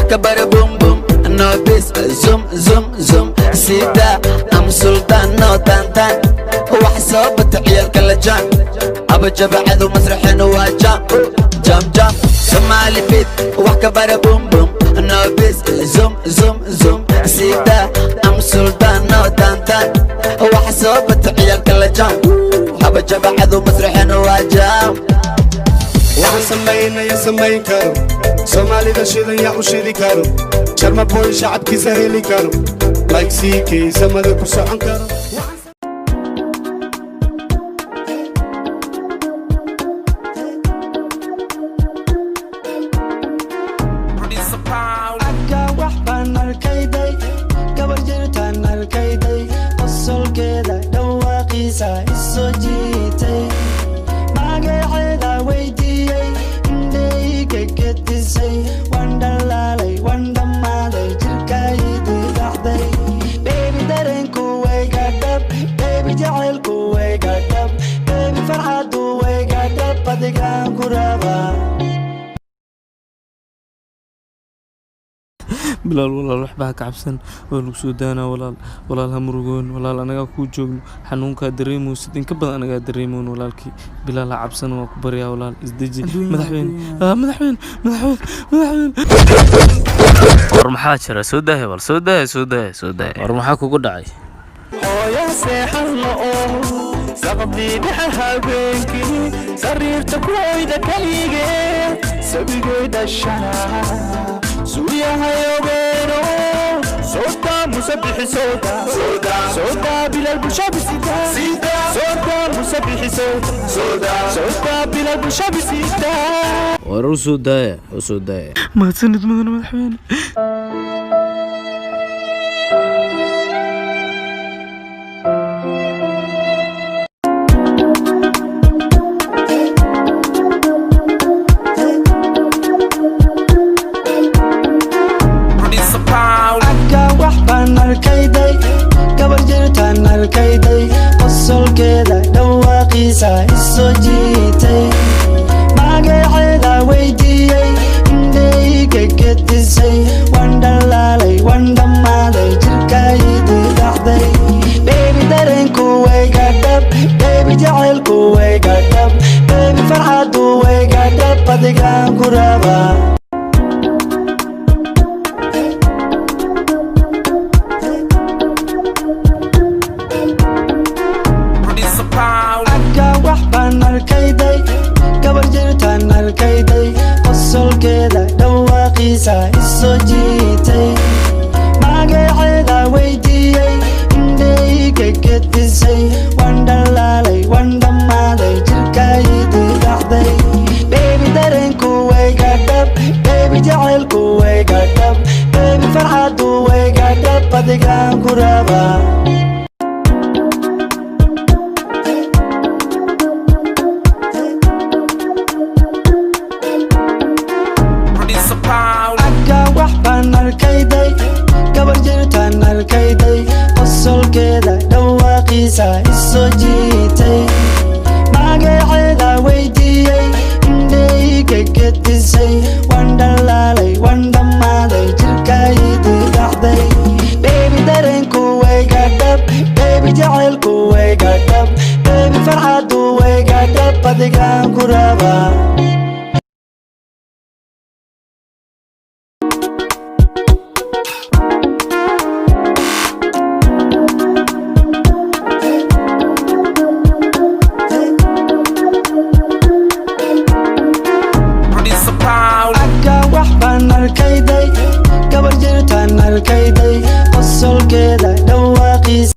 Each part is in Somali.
وحكبر بوم بوم no bis zoom zoom zoom سيدا أم سلطان no تان تان وحسابة عيال كل جان أبا جبعد ومسرحين وجام جام جام سمالي بيت وحكبر بوم بوم no bis zoom zoom zoom سيدا أم سلطان no تان تان وحسابة عيال كل جان أبا جبعد ومسرحين وجام waxaan samaynayaa samayn karo soomaalida shidan yaa u shidi karo sharma boy shacabkiisa heli karo like CK samada ku socon karo bilaal walaal waxba ka cabsan oo lagu soo daana walaal hamrugoon walaal anaga ku joogno xanuunka dareemo sidin ka badan anaga dareemoon walaalkii bilaal ha cabsan waa ku bariyaa walaal isdeji madaxweyne war maxaa jira soo daahay wal soo daahay war maxaa kugu dhacay hooyo seexalno oo saqabdii dhaxa habeenkii sariirta ku oyda kalige sabigooda shana suuyahay ogeeno sooda musabixi sooda bilal bushabi sooda musabixi sooda bilal bushabi war u soo daaya mahadsanid mudan madaxweyne qosolkeeda dhawaaqiisa isoo jiitay magaceeda weydiiyey indhayga gedisay waan dhalaalay waan dhammaaday jirkaydii dhaxday beebi dareenku wayga dhab beebi jacaylku wayga dhab beebi farxadu wayga dhab adigaan ku rabaa qosolkeeda dhawaaqiisa isoo jiitay magaceeda weydiiyey indhayga gedisay waan dhalaalay waan dhammaaday jirkaydii dhaxday beebi dareenku wayga dhab beebi jacaylku wayga dhab beebi farxadu wayga dhab adigaan ku rabaa qosolkeeda dhawaaqiisa isoo jiitay magaceeda weydiiyey indhayga gedisay waan dhalaalay waan dhammaaday jirkaydii dhaxday beebi dareenku wayga dhab beebi jacaylku wayga dhab beebi farxadu wayga dhab adigaan ku rabaa qosolkeeda dhawaaqiisa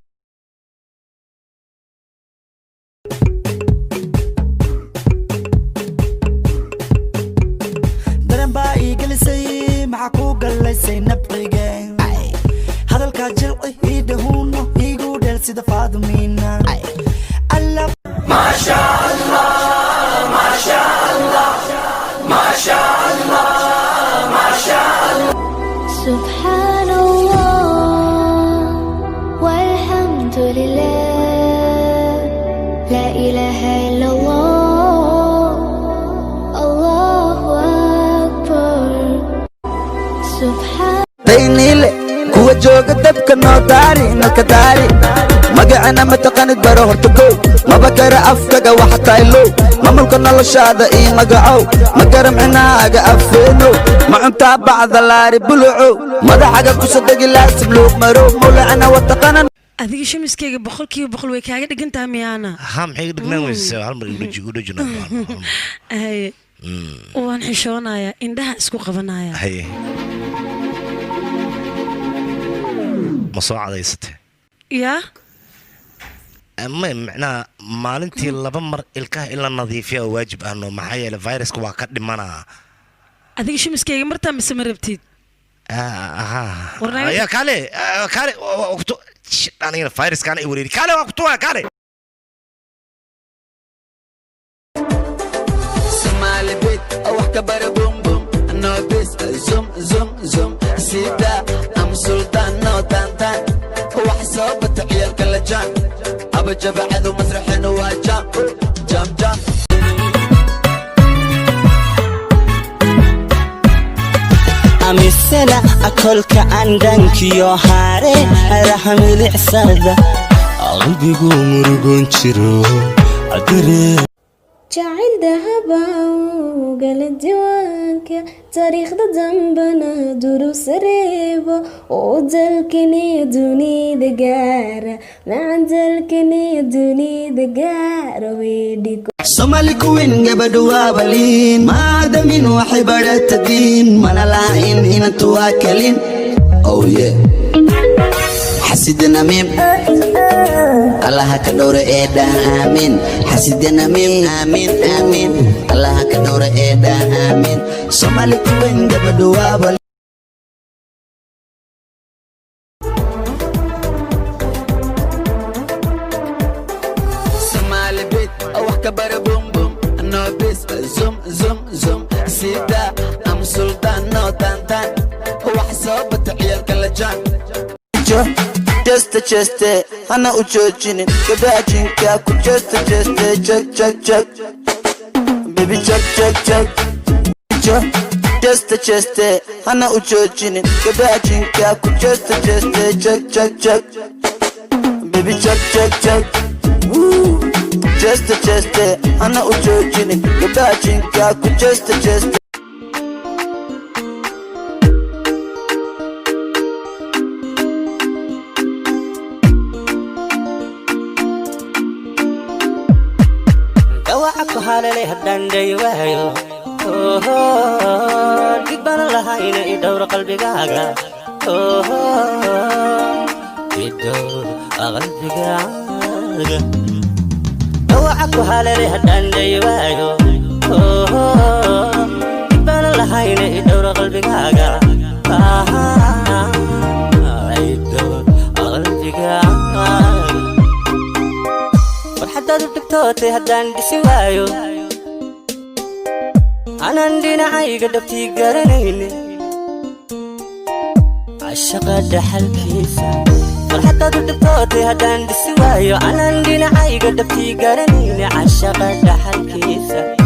dareen baa ii gelisay maxaa ku galaysay nabcigeen hadalkaa jilci ii dhahuuno iigu dheer sida faadumiina maasha allah maasha allah maasha allah maasha allah سبحان الله والحمد لله لا إله إلا الله الله أكبر سبحان daynile kuwa jooga dabka noo daari nalka daari magacana mataqanid baro horta kow maba kara afkaga waxa taylow mamulka noloshaada iyo magacow ma garam cinaaga afeeno ma cuntaa bacda laari bulucow madaxaga kusadegi laasib luuq marow mawlacana wataqanan adiga shamiskeyga boqolkiiba boqol way kaaga dhigantaha miyaana ها محيي دقنا ويس هالمر يقولوا ay waan xishoonayaa indhaha isku qabanaya هي مصاعدة يسته yaa أما معناه مالنتي لبمر إلكاه إلا نظيفية واجب أنه محيي الفيروس كوا قد منا adiga shamiskeyga martaa mise ma rabtid يا كالي كالي وقتو أنا الفيروس كان يوريني كالي وقتوها كالي سمالي بيت او كبر بوم بوم نو بيس زوم زوم زوم سيدا ام سلطان نو تان تان وحسابة عيال كلا جان ابا جبع عدو مسرحين واجام جام جام amisana akolka andankiyo hare rahamili isada qalbigu murugon jiro adire jacayl dahaba gala diiwaanka taariikhda dambana durus reebo oo dalkaniyo dunida gaara macan dalkaniyo dunida gaara weedhigo somali kuwin gabadhu waabalin maadamin waxay baratadin mana lahayn inantu waa kalin oh yeah حسيدنا ميم الله كدور إيدا آمين حسيدنا ميم آمين آمين الله كدور إيدا آمين سومالي كوين جبدو وابل سومالي بيت أو كبر بوم بوم نو بيس زوم زوم زوم سيدا أم سلطان نو تان تان وحسابة عيال كلا جان Just hana uchojinin kabajinka ku just check baby check just hana uchojinin kabajinka ku just check baby check woo just hana uchojinin kabajinka ku just Aku halale hadan daywayo oh dibana lahayna idawra qalbigaaga oh idawra qalbigaaga aku halale hadan daywayo oh dibana lahayna idawra qalbigaaga idawra qalbigaaga حداد الدكتور هدان دسوايو أنا عندنا عايقة دبتي قرنيني عالشقة دحل كيسا حداد الدكتور هدان دسوايو أنا عندنا عايقة دبتي قرنيني عالشقة دحل كيسا